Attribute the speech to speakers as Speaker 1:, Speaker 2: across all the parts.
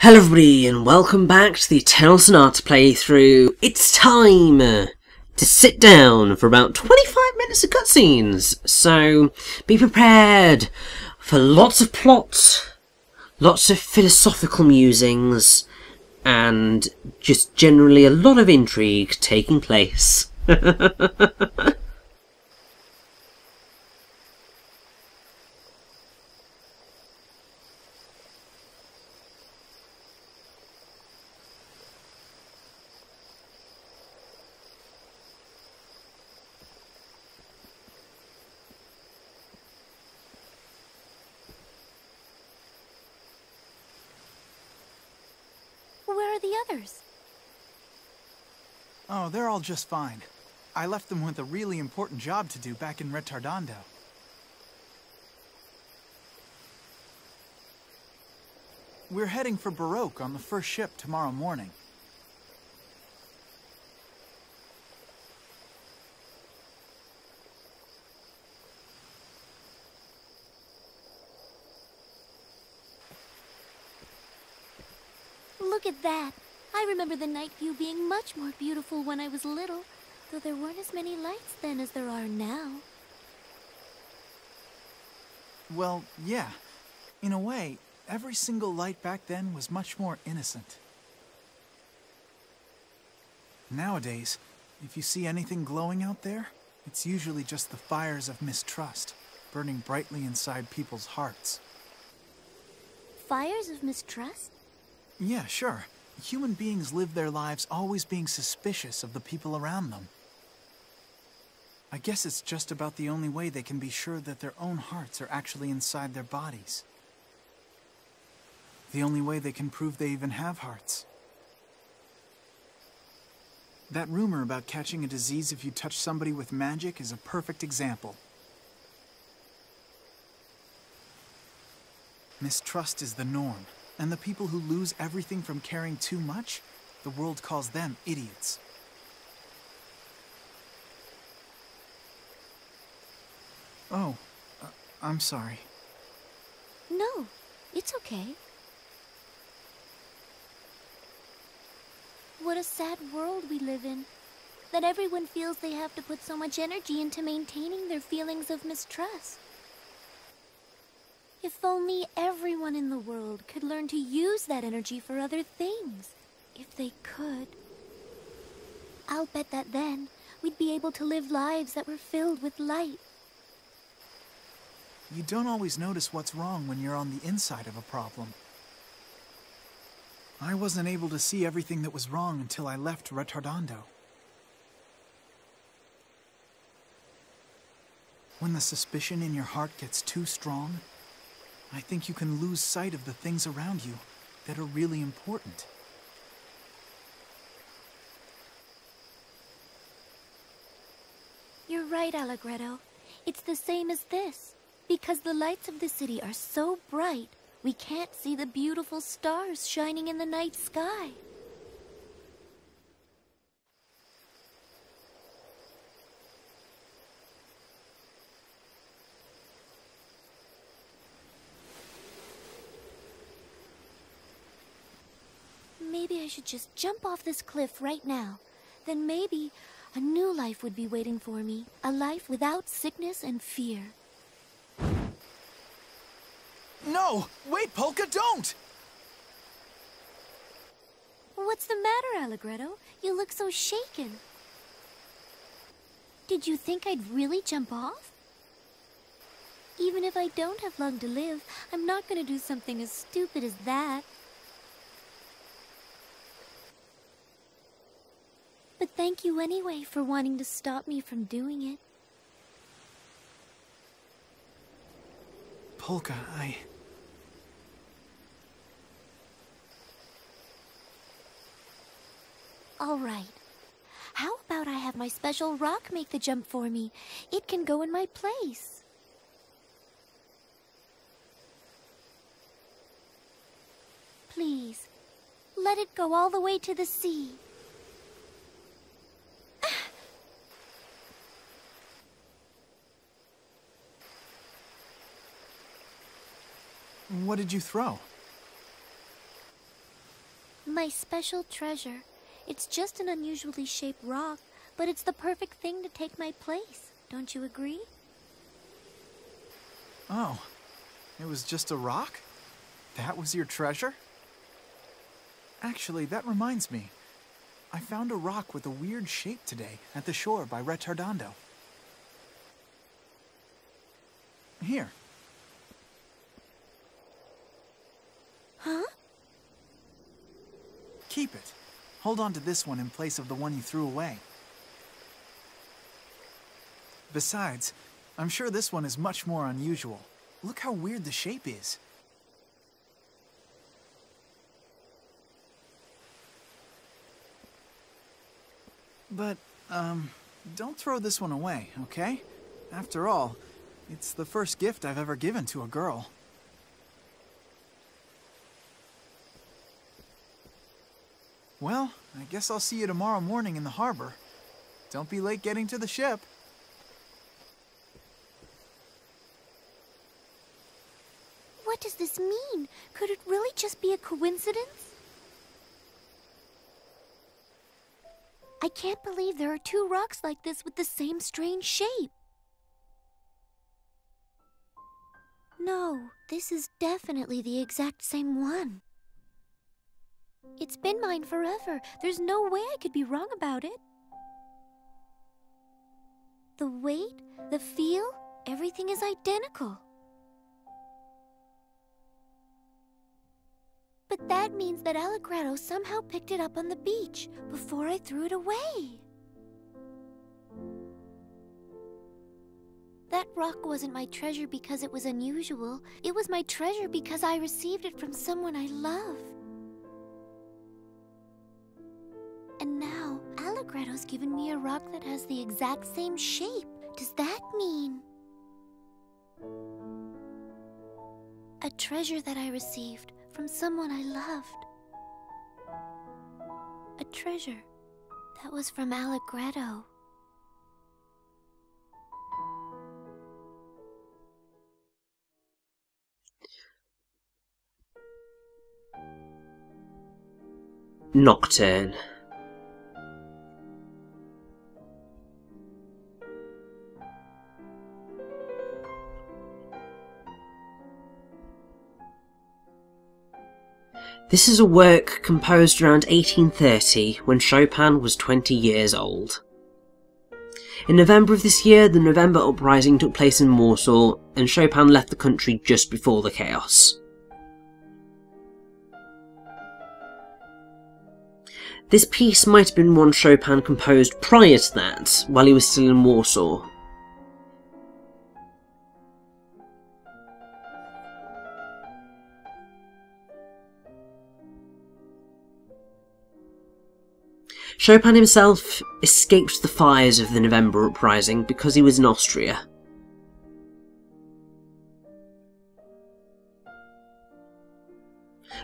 Speaker 1: Hello everybody and welcome back to the Eternal Sonata playthrough. It's time to sit down for about 25 minutes of cutscenes, so be prepared for lots of plot, lots of philosophical musings, and just generally a lot of intrigue taking place.
Speaker 2: Where are the others?
Speaker 3: Oh, they're all just fine. I left them with a really important job to do back in Retardando. We're heading for Baroque on the first ship tomorrow morning.
Speaker 2: Look at that. I remember the night view being much more beautiful when I was little, though there weren't as many lights then as there are now.
Speaker 3: Well, yeah. In a way, every single light back then was much more innocent. Nowadays, if you see anything glowing out there, it's usually just the fires of mistrust, burning brightly inside people's hearts.
Speaker 2: Fires of mistrust?
Speaker 3: Yeah, sure. Human beings live their lives always being suspicious of the people around them. I guess it's just about the only way they can be sure that their own hearts are actually inside their bodies. The only way they can prove they even have hearts. That rumor about catching a disease if you touch somebody with magic is a perfect example. Mistrust is the norm. And the people who lose everything from caring too much, the world calls them idiots. Oh, I'm sorry.
Speaker 2: No, it's okay. What a sad world we live in. That everyone feels they have to put so much energy into maintaining their feelings of mistrust. If only everyone in the world could learn to use that energy for other things. If they could. I'll bet that then we'd be able to live lives that were filled with light.
Speaker 3: You don't always notice what's wrong when you're on the inside of a problem. I wasn't able to see everything that was wrong until I left Retardando. When the suspicion in your heart gets too strong, I think you can lose sight of the things around you that are really important.
Speaker 2: You're right, Allegretto. It's the same as this. Because the lights of the city are so bright, we can't see the beautiful stars shining in the night sky. Maybe I should just jump off this cliff right now. Then maybe a new life would be waiting for me. A life without sickness and fear.
Speaker 3: No! Wait, Polka, don't!
Speaker 2: What's the matter, Allegretto? You look so shaken. Did you think I'd really jump off? Even if I don't have long to live, I'm not gonna do something as stupid as that. But thank you anyway for wanting to stop me from doing it.
Speaker 3: Polka,
Speaker 2: All right. How about I have my special rock make the jump for me? It can go in my place. Please, let it go all the way to the sea.
Speaker 3: What did you throw?
Speaker 2: My special treasure. It's just an unusually shaped rock, but it's the perfect thing to take my place. Don't you agree?
Speaker 3: Oh, it was just a rock? That was your treasure? Actually, that reminds me. I found a rock with a weird shape today at the shore by Retardando. Here.
Speaker 2: Huh?
Speaker 3: Keep it. Hold on to this one in place of the one you threw away. Besides, I'm sure this one is much more unusual. Look how weird the shape is. But, don't throw this one away, okay? After all, it's the first gift I've ever given to a girl. Well, I guess I'll see you tomorrow morning in the harbor. Don't be late getting to the ship.
Speaker 2: What does this mean? Could it really just be a coincidence? I can't believe there are two rocks like this with the same strange shape. No, this is definitely the exact same one. It's been mine forever. There's no way I could be wrong about it. The weight, the feel, everything is identical. But that means that Alegrado somehow picked it up on the beach before I threw it away. That rock wasn't my treasure because it was unusual. It was my treasure because I received it from someone I love. And now, Alegrado's given me a rock that has the exact same shape. Does that mean a treasure that I received from someone I loved? A treasure that was from Alegrado.
Speaker 1: Nocturne. This is a work composed around 1830 when Chopin was 20 years old. In November of this year, the November uprising took place in Warsaw, and Chopin left the country just before the chaos. This piece might have been one Chopin composed prior to that, while he was still in Warsaw. Chopin himself escaped the fires of the November uprising because he was in Austria.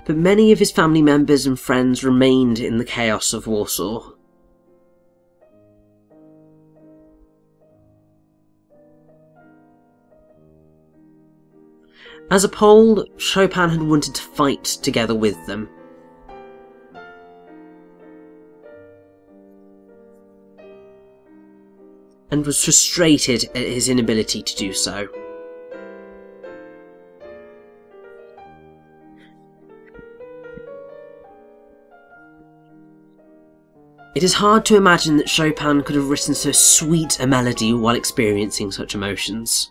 Speaker 1: But many of his family members and friends remained in the chaos of Warsaw. As a Pole, Chopin had wanted to fight together with them. And was frustrated at his inability to do so. It is hard to imagine that Chopin could have written so sweet a melody while experiencing such emotions.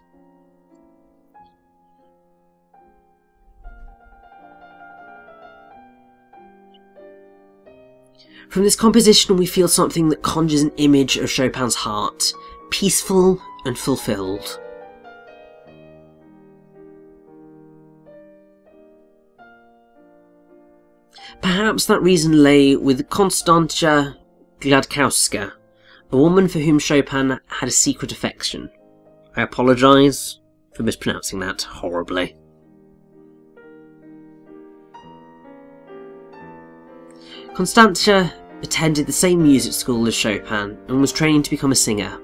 Speaker 1: From this composition we feel something that conjures an image of Chopin's heart, peaceful and fulfilled. Perhaps that reason lay with Konstancja Gładkowska, a woman for whom Chopin had a secret affection. I apologise for mispronouncing that horribly. Konstancja attended the same music school as Chopin and was trained to become a singer.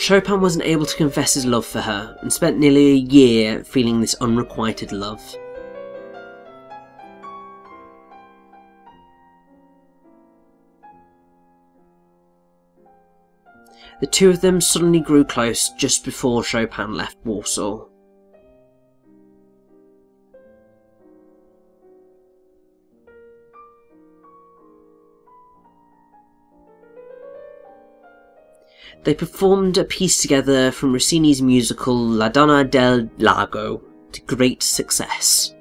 Speaker 1: Chopin wasn't able to confess his love for her, and spent nearly a year feeling this unrequited love. The two of them suddenly grew close just before Chopin left Warsaw. They performed a piece together from Rossini's musical La Donna del Lago to great success.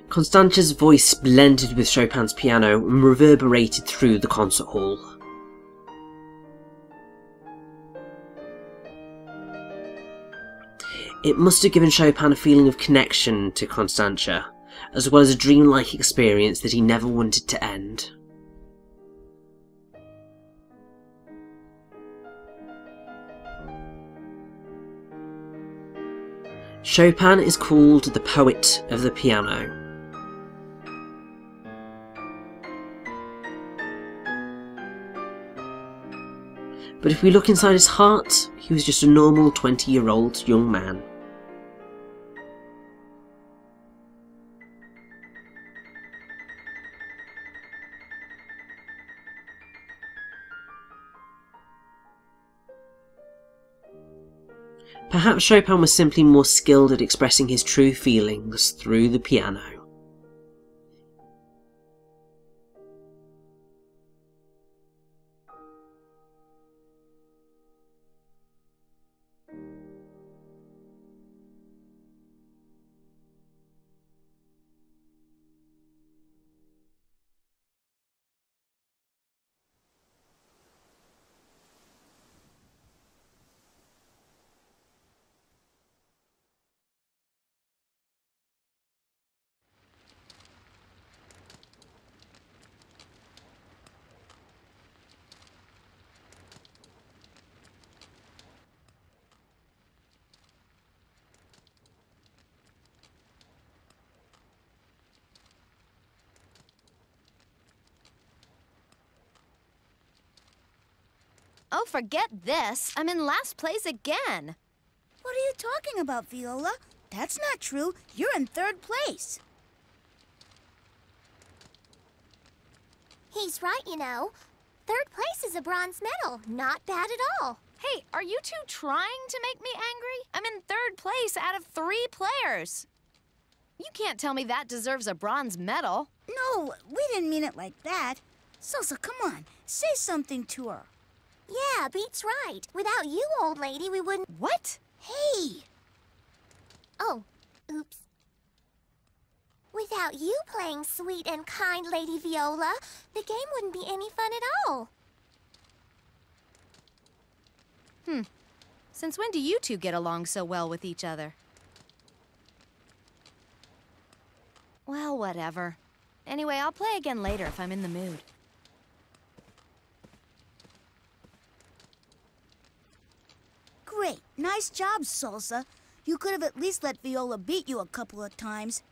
Speaker 1: Constantia's voice blended with Chopin's piano and reverberated through the concert hall. It must have given Chopin a feeling of connection to Constantia, as well as a dreamlike experience that he never wanted to end. Chopin is called the poet of the piano. But if we look inside his heart, he was just a normal 20-year-old young man. Perhaps Chopin was simply more skilled at expressing his true feelings through the piano.
Speaker 4: Oh, forget this. I'm in last place again.
Speaker 5: What are you talking about, Viola? That's not true. You're in third place.
Speaker 2: He's right, you know. Third place is a bronze medal. Not bad at all.
Speaker 4: Hey, are you two trying to make me angry? I'm in third place out of 3 players. You can't tell me that deserves a bronze medal.
Speaker 5: No, we didn't mean it like that. Salsa, come on. Say something to her.
Speaker 2: Yeah, Beat's right. Without you, old lady, we wouldn't...
Speaker 4: What?
Speaker 5: Hey!
Speaker 2: Oh, oops. Without you playing sweet and kind Lady Viola, the game wouldn't be any fun at all.
Speaker 4: Since when do you two get along so well with each other? Well, whatever. Anyway, I'll play again later if I'm in the mood.
Speaker 5: Great. Nice job, Salsa. You could have at least let Viola beat you a couple of times.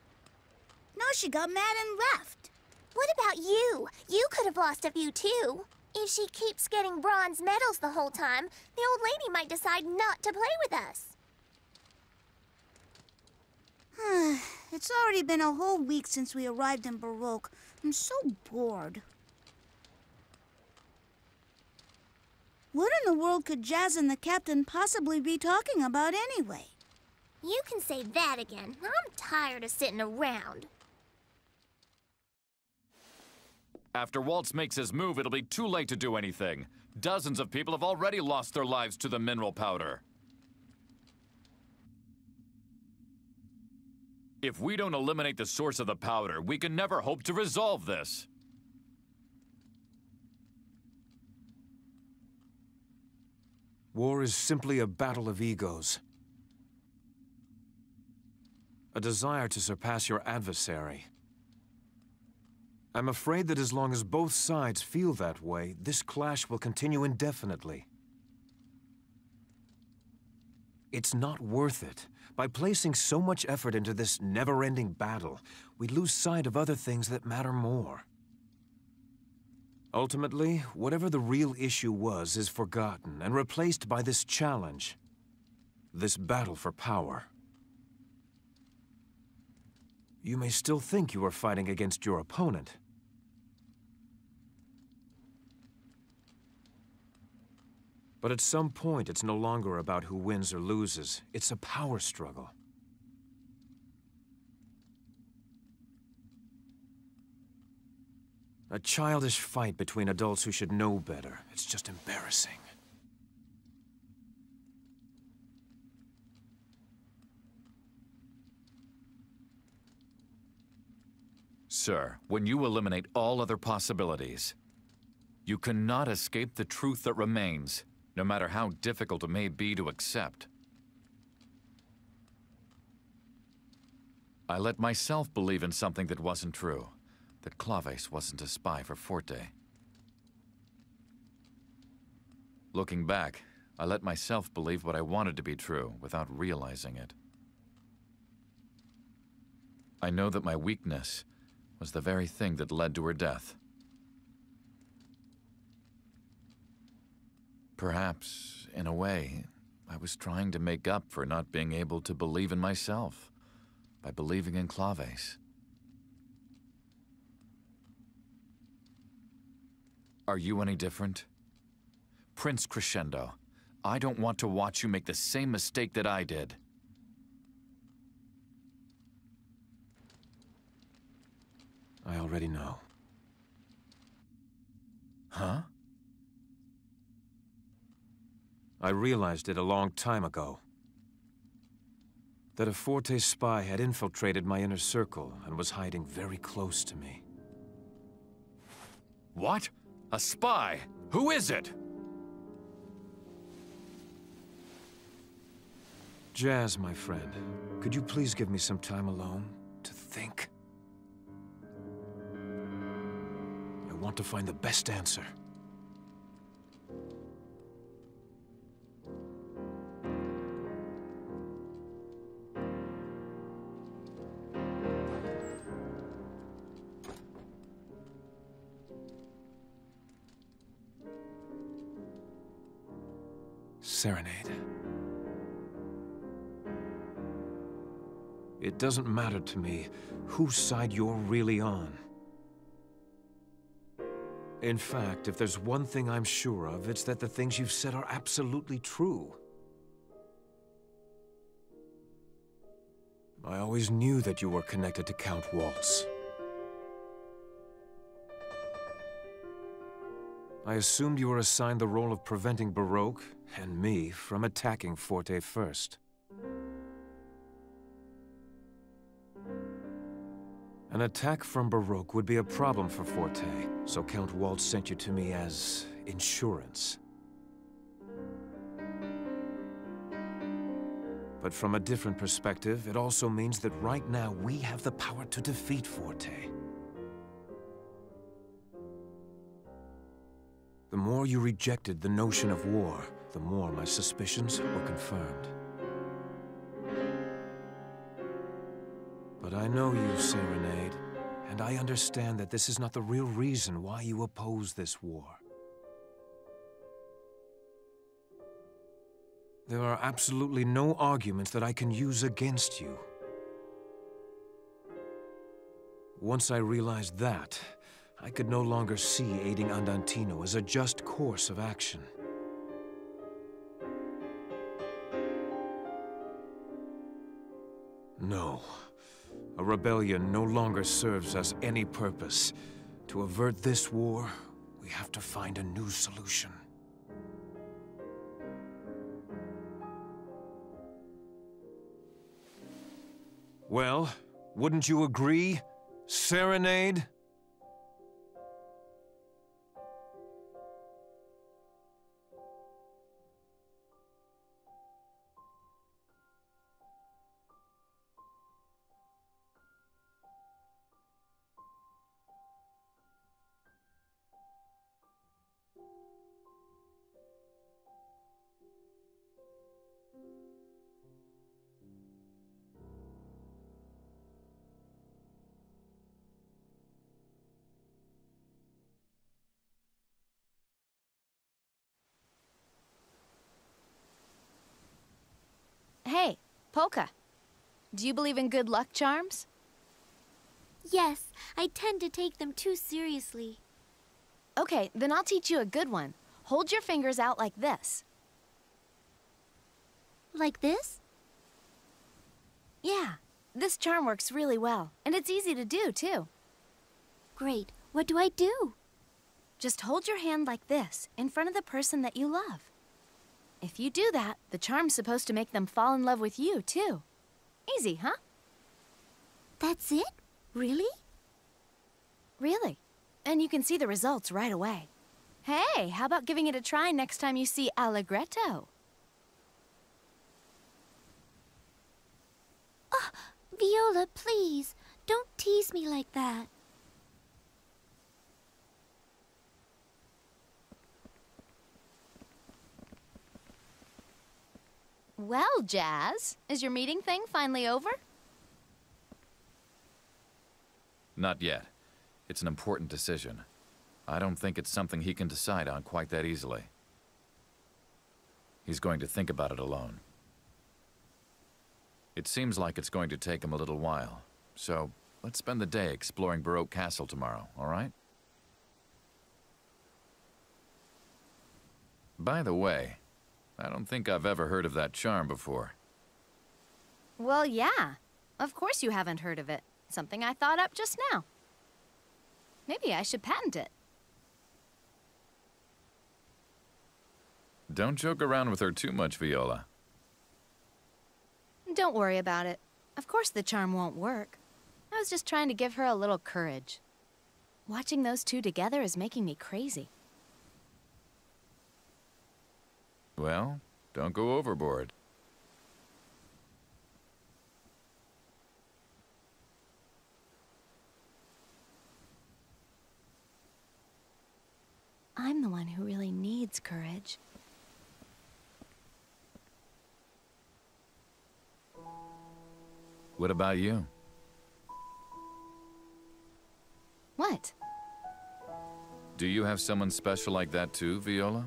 Speaker 5: Now she got mad and left.
Speaker 2: What about you? You could have lost a few, too. If she keeps getting bronze medals the whole time, the old lady might decide not to play with us.
Speaker 5: It's already been a whole week since we arrived in Baroque. I'm so bored. What in the world could Jazz and the captain possibly be talking about anyway?
Speaker 2: You can say that again. I'm tired of sitting around.
Speaker 6: After Waltz makes his move, it'll be too late to do anything. Dozens of people have already lost their lives to the mineral powder. If we don't eliminate the source of the powder, we can never hope to resolve this.
Speaker 7: War is simply a battle of egos. A desire to surpass your adversary. I'm afraid that as long as both sides feel that way, this clash will continue indefinitely. It's not worth it. By placing so much effort into this never-ending battle, we lose sight of other things that matter more. Ultimately, whatever the real issue was is forgotten and replaced by this challenge. This battle for power. You may still think you are fighting against your opponent. But at some point, it's no longer about who wins or loses. It's a power struggle. A childish fight between adults who should know better. It's just embarrassing.
Speaker 6: Sir, when you eliminate all other possibilities, you cannot escape the truth that remains, no matter how difficult it may be to accept. I let myself believe in something that wasn't true, that Claves wasn't a spy for Forte. Looking back, I let myself believe what I wanted to be true without realizing it. I know that my weakness was the very thing that led to her death. Perhaps, in a way, I was trying to make up for not being able to believe in myself by believing in Claves. Are you any different? Prince Crescendo, I don't want to watch you make the same mistake that I did.
Speaker 7: I already know.
Speaker 6: Huh?
Speaker 7: I realized it a long time ago. That a Forte spy had infiltrated my inner circle and was hiding very close to me.
Speaker 6: What? A spy? Who is it?
Speaker 7: Jazz, my friend, could you please give me some time alone to think? I want to find the best answer. Serenade. It doesn't matter to me whose side you're really on. In fact, if there's one thing I'm sure of, it's that the things you've said are absolutely true. I always knew that you were connected to Count Waltz. I assumed you were assigned the role of preventing Baroque, and me, from attacking Forte first. An attack from Baroque would be a problem for Forte, so Count Waltz sent you to me as insurance. But from a different perspective, it also means that right now we have the power to defeat Forte. The more you rejected the notion of war, the more my suspicions were confirmed. But I know you, Serenade, and I understand that this is not the real reason why you oppose this war. There are absolutely no arguments that I can use against you. Once I realized that, I could no longer see aiding Andantino as a just course of action. No. A rebellion no longer serves us any purpose. To avert this war, we have to find a new solution. Well, wouldn't you agree, Serenade?
Speaker 4: Hey, Polka. Do you believe in good luck charms?
Speaker 2: Yes, I tend to take them too seriously.
Speaker 4: Okay, then I'll teach you a good one. Hold your fingers out like this.
Speaker 2: Like this?
Speaker 4: Yeah, this charm works really well, and it's easy to do, too.
Speaker 2: Great. What do I do?
Speaker 4: Just hold your hand like this, in front of the person that you love. If you do that, the charm's supposed to make them fall in love with you, too. Easy, huh?
Speaker 2: That's it? Really?
Speaker 4: Really. And you can see the results right away. Hey, how about giving it a try next time you see Allegretto?
Speaker 2: Oh, Viola, please. Don't tease me like that.
Speaker 4: Well, Jazz, is your meeting thing finally over?
Speaker 6: Not yet. It's an important decision. I don't think it's something he can decide on quite that easily. He's going to think about it alone. It seems like it's going to take him a little while, so let's spend the day exploring Baroque Castle tomorrow, all right? By the way, I don't think I've ever heard of that charm before.
Speaker 4: Well, yeah. Of course you haven't heard of it. Something I thought up just now. Maybe I should patent it.
Speaker 6: Don't joke around with her too much, Viola.
Speaker 4: Don't worry about it. Of course the charm won't work. I was just trying to give her a little courage. Watching those two together is making me crazy.
Speaker 6: Well, don't go overboard.
Speaker 4: I'm the one who really needs courage.
Speaker 6: What about you?
Speaker 4: What?
Speaker 6: Do you have someone special like that too, Viola?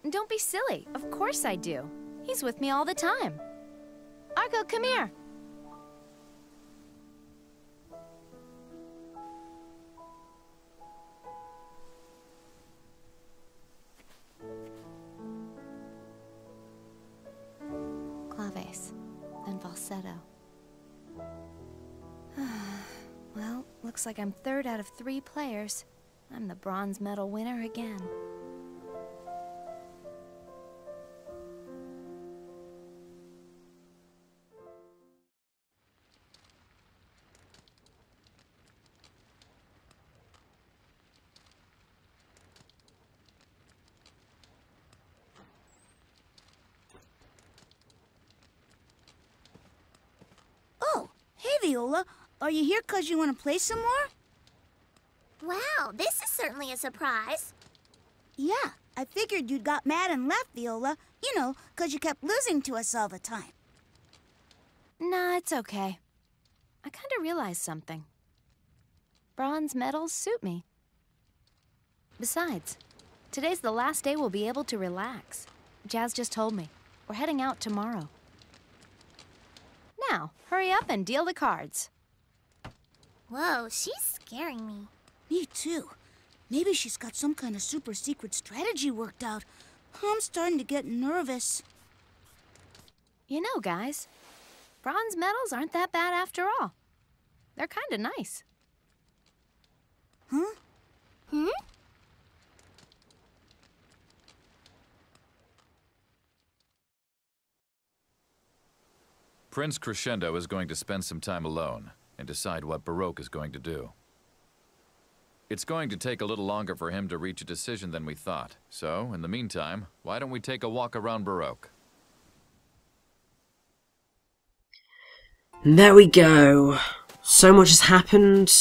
Speaker 4: Don't be silly. Of course I do. He's with me all the time. Argo, come here. Claves, then falsetto. Well, looks like I'm third out of 3 players. I'm the bronze medal winner again.
Speaker 5: Oh, hey, Viola. Are you here 'cause you want to play some more?
Speaker 2: Wow, this is certainly a surprise.
Speaker 5: Yeah, I figured you'd got mad and left, Viola. You know, 'cause you kept losing to us all the time.
Speaker 4: Nah, it's okay. I kind of realized something. Bronze medals suit me. Besides, today's the last day we'll be able to relax. Jazz just told me. We're heading out tomorrow. Now, hurry up and deal the cards.
Speaker 2: Whoa, she's scaring me.
Speaker 5: Me too. Maybe she's got some kind of super secret strategy worked out. I'm starting to get nervous.
Speaker 4: You know, guys, bronze medals aren't that bad after all. They're kind of nice.
Speaker 5: Huh?
Speaker 6: Prince Crescendo is going to spend some time alone and decide what Baroque is going to do. It's going to take a little longer for him to reach a decision than we thought. So, in the meantime, why don't we take a walk around Baroque?
Speaker 1: There we go. So much has happened,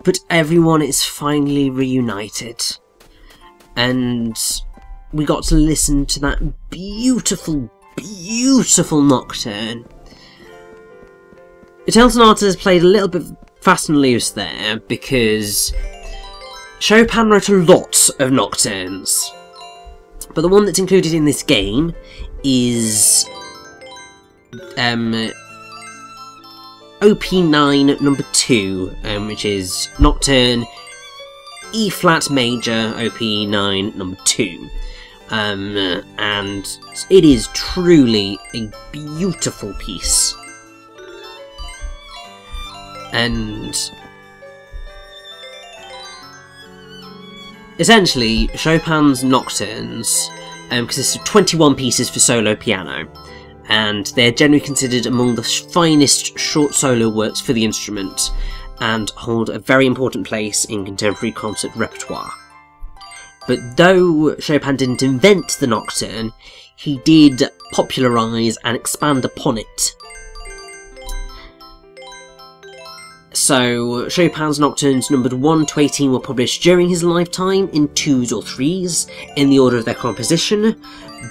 Speaker 1: but everyone is finally reunited. And we got to listen to that beautiful, beautiful Nocturne. Italo Sonata has played a little bit fast and loose there, because Chopin wrote a lot of nocturnes. But the one that's included in this game is OP9 number 2, which is Nocturne E flat major OP9 number 2. And it is truly a beautiful piece. And essentially, Chopin's Nocturnes consist of 21 pieces for solo piano, and they're generally considered among the finest short solo works for the instrument, and hold a very important place in contemporary concert repertoire. But though Chopin didn't invent the Nocturne, he did popularise and expand upon it. So, Chopin's Nocturnes numbered 1 to 18 were published during his lifetime in 2s or 3s, in the order of their composition,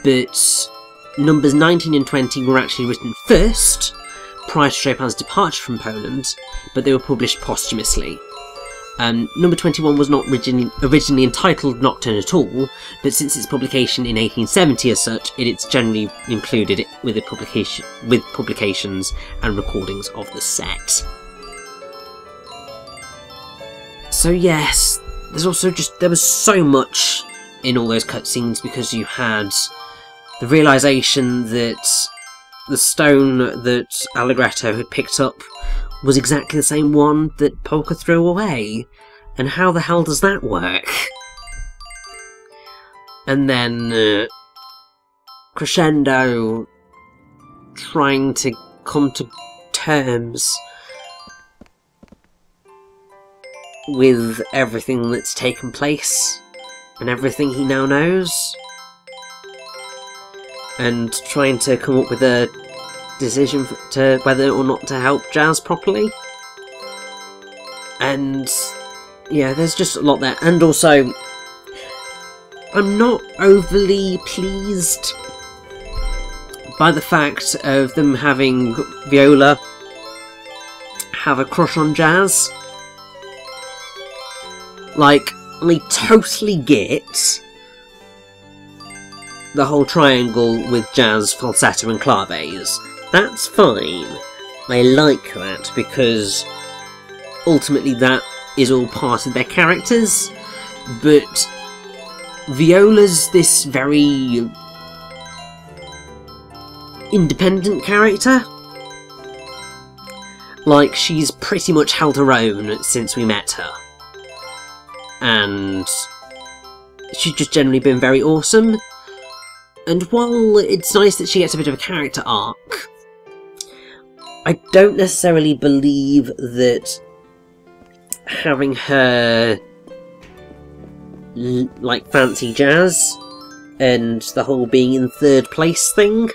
Speaker 1: but numbers 19 and 20 were actually written first, prior to Chopin's departure from Poland, but they were published posthumously. Number 21 was not originally entitled Nocturne at all, but since its publication in 1870 as such, it's generally included with publications and recordings of the set. So yes, there was so much in all those cutscenes, because you had the realisation that the stone that Allegretto had picked up was exactly the same one that Polka threw away, and how the hell does that work? And then Crescendo trying to come to terms with everything that's taken place and everything he now knows, and trying to come up with a decision to whether or not to help Jazz properly. And yeah, there's just a lot there. And also, I'm not overly pleased by the fact of them having Viola have a crush on Jazz. Like, I totally get the whole triangle with Jazz, falsetto and claves. That's fine. I like that, because ultimately that is all part of their characters. But Viola's this very independent character. Like, she's pretty much held her own since we met her. And she's just generally been very awesome. And while it's nice that she gets a bit of a character arc, I don't necessarily believe that having her like fancy Jazz and the whole being in third place thing,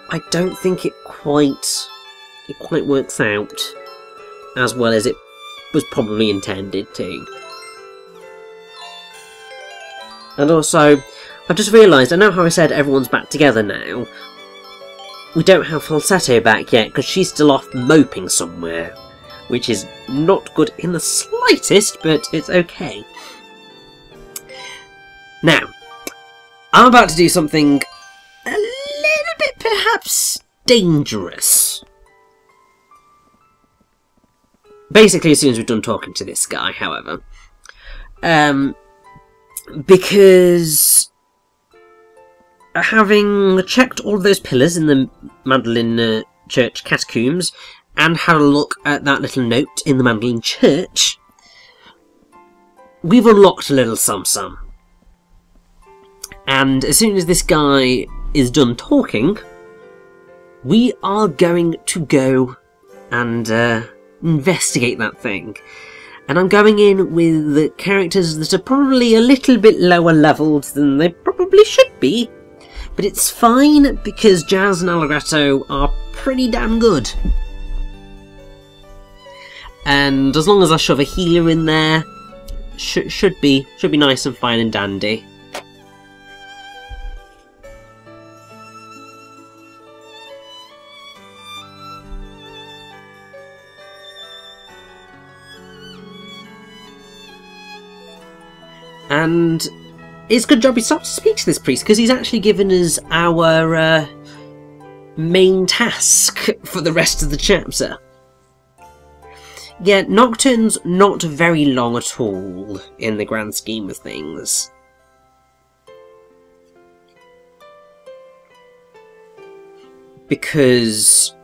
Speaker 1: I don't think it quite works out as well as it was probably intended to. And also, I've just realised, I know how I said everyone's back together now. We don't have Falsetto back yet, because she's still off moping somewhere. Which is not good in the slightest, but it's okay. Now, I'm about to do something a little bit perhaps dangerous. Basically, as soon as we're done talking to this guy, however. Because having checked all of those pillars in the Magdalene Church catacombs, and had a look at that little note in the Magdalene Church, we've unlocked a little some-some. And as soon as this guy is done talking, we are going to go and investigate that thing. And I'm going in with the characters that are probably a little bit lower levelled than they probably should be. But it's fine, because Jazz and Allegretto are pretty damn good. And as long as I shove a healer in there, should be nice and fine and dandy. And it's a good job we stopped to speak to this priest, because he's actually given us our main task for the rest of the chapter. Yeah, Nocturne's not very long at all in the grand scheme of things. Because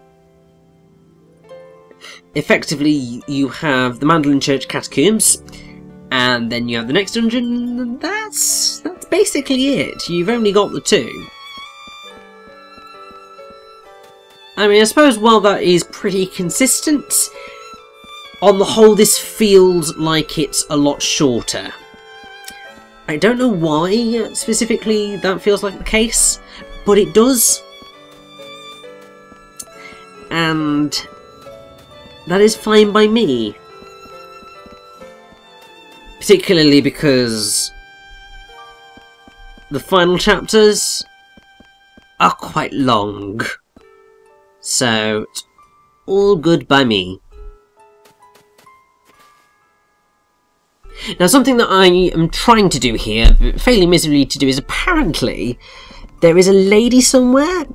Speaker 1: effectively you have the Mandolin Church Catacombs, and then you have the next dungeon, and that's basically it. You've only got the two. I mean, I suppose while that is pretty consistent, on the whole this feels like it's a lot shorter. I don't know why specifically that feels like the case, but it does. And that is fine by me. Particularly because the final chapters are quite long. So, it's all good by me. Now, something that I am trying to do here, but failing miserably to do, is apparently there is a lady somewhere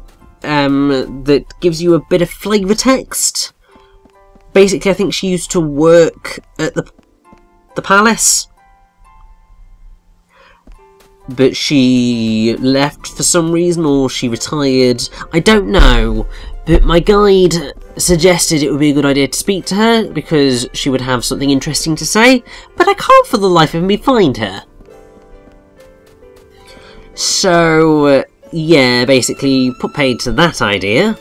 Speaker 1: that gives you a bit of flavour text. Basically, I think she used to work at the palace, but she left for some reason, or she retired. I don't know, but my guide suggested it would be a good idea to speak to her because she would have something interesting to say, but I can't for the life of me find her. So, yeah, basically put paid to that idea.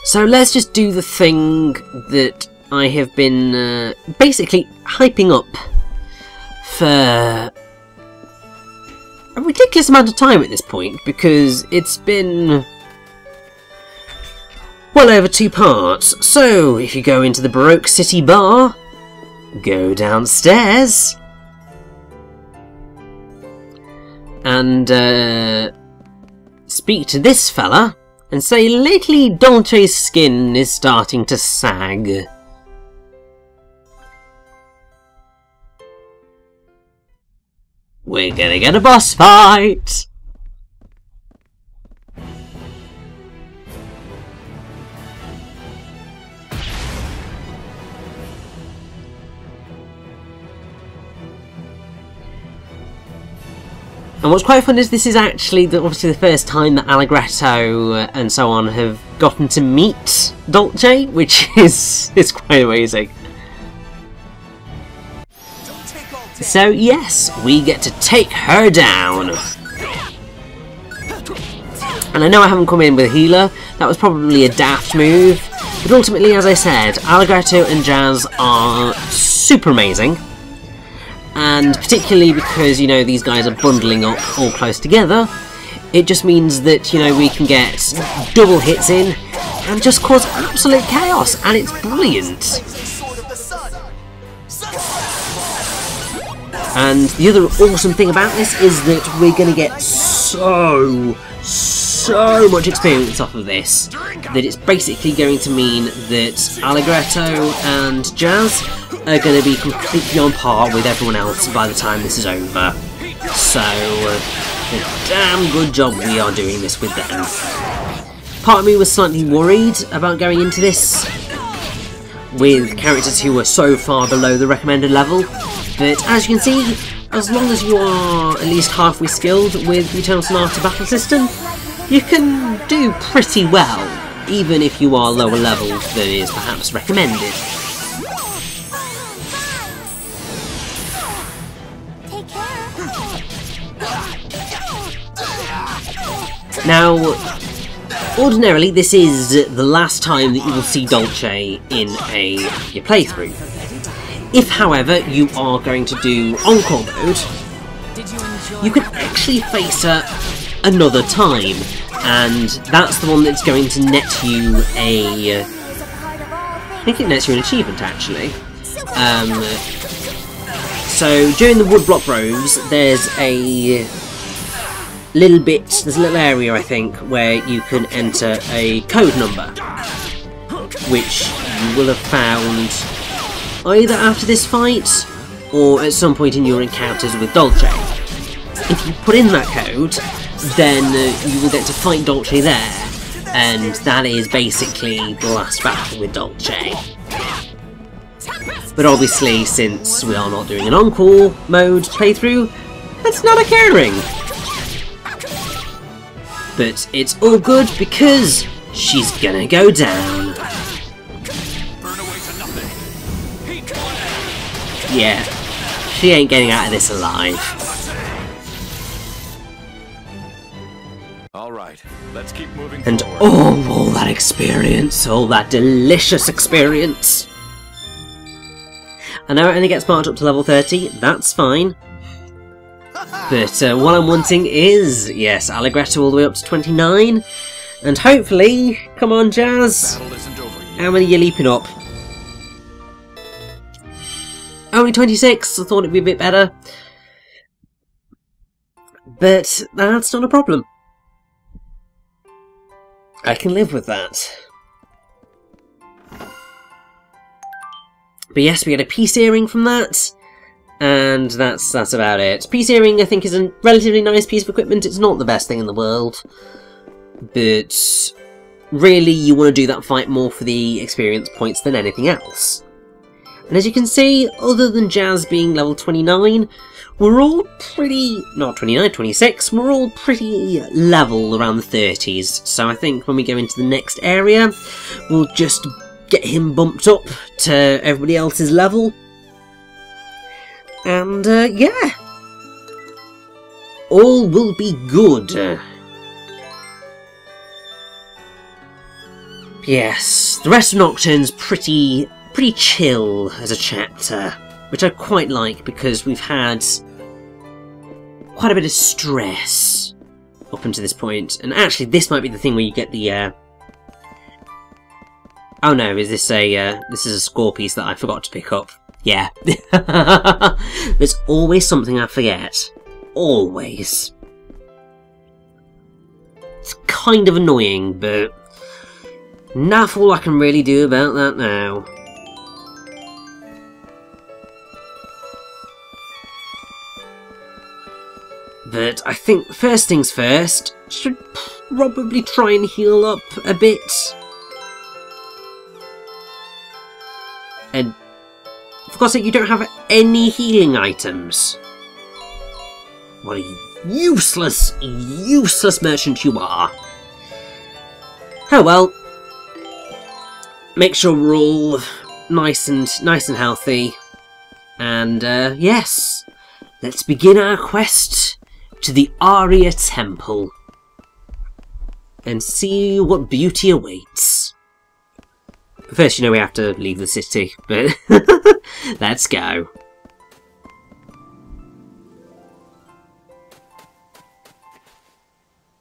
Speaker 1: So let's just do the thing that I have been basically hyping up for a ridiculous amount of time at this point, because it's been well over 2 parts. So if you go into the Baroque City Bar, go downstairs, and speak to this fella and say lately Dolce's skin is starting to sag. We're gonna get a boss fight! And what's quite fun is this is actually obviously the first time that Allegretto and so on have gotten to meet Dolce, which is quite amazing. So yes, we get to take her down. And I know I haven't come in with a healer, that was probably a daft move, but ultimately, as I said, Allegretto and Jazz are super amazing. And particularly because, you know, these guys are bundling up all close together, it just means that, you know, we can get double hits in and just cause absolute chaos, and it's brilliant. And the other awesome thing about this is that we're going to get so much experience off of this, that it's basically going to mean that Allegretto and Jazz are going to be completely on par with everyone else by the time this is over. So, a damn good job we are doing this with them. Part of me was slightly worried about going into this with characters who were so far below the recommended level, but as you can see, as long as you are at least halfway skilled with the Eternal Sonata battle system, you can do pretty well, even if you are lower level than is perhaps recommended. Now, ordinarily this is the last time that you will see Dolce in your playthrough. If, however, you are going to do Encore mode, you can actually face her another time, and that's the one that's going to net you I think it nets you an achievement, actually. So, during the Woodblock Groves, there's a little area, I think, where you can enter a code number, which you will have found either after this fight or at some point in your encounters with Dolce. If you put in that code, then you will get to fight Dolce there, and that is basically the last battle with Dolce. But obviously, since we are not doing an encore mode playthrough, that's not occurring. But it's all good because she's gonna go down. Yeah, she ain't getting out of this alive.
Speaker 6: Alright, let's keep moving
Speaker 1: And
Speaker 6: forward.
Speaker 1: oh, all that experience, all that delicious experience. I know it only gets marked up to level 30, that's fine. But what I'm wanting is, yes, Allegretto all the way up to 29. And hopefully, come on Jazz,
Speaker 6: Battle isn't over yet.
Speaker 1: how many are you leaping up? Only 26, I thought it'd be a bit better. But that's not a problem. I can live with that. But yes, we get a peace earring from that. And that's about it. Peace earring, I think, is a relatively nice piece of equipment. It's not the best thing in the world. But really, you want to do that fight more for the experience points than anything else. And as you can see, other than Jazz being level 29, we're all pretty... not 29, 26, we're all pretty level around the 30s. So I think when we go into the next area, we'll just get him bumped up to everybody else's level. And, yeah. All will be good. Yes, the rest of Nocturne's pretty chill as a chapter, which I quite like because we've had quite a bit of stress up until this point. And actually, this might be the thing where you get the, oh no, is this a, this is a score piece that I forgot to pick up. Yeah. There's always something I forget. Always. It's kind of annoying, but enough all I can really do about that now. But I think first things first, should probably try and heal up a bit. And for God's sake, you don't have any healing items. What a useless, useless merchant you are. Oh well. Make sure we're all nice and healthy. And yes, let's begin our quest to the Aria Temple and see what beauty awaits. First, you know, we have to leave the city, but let's go.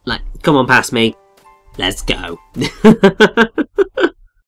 Speaker 1: Like, come on past me. Let's go.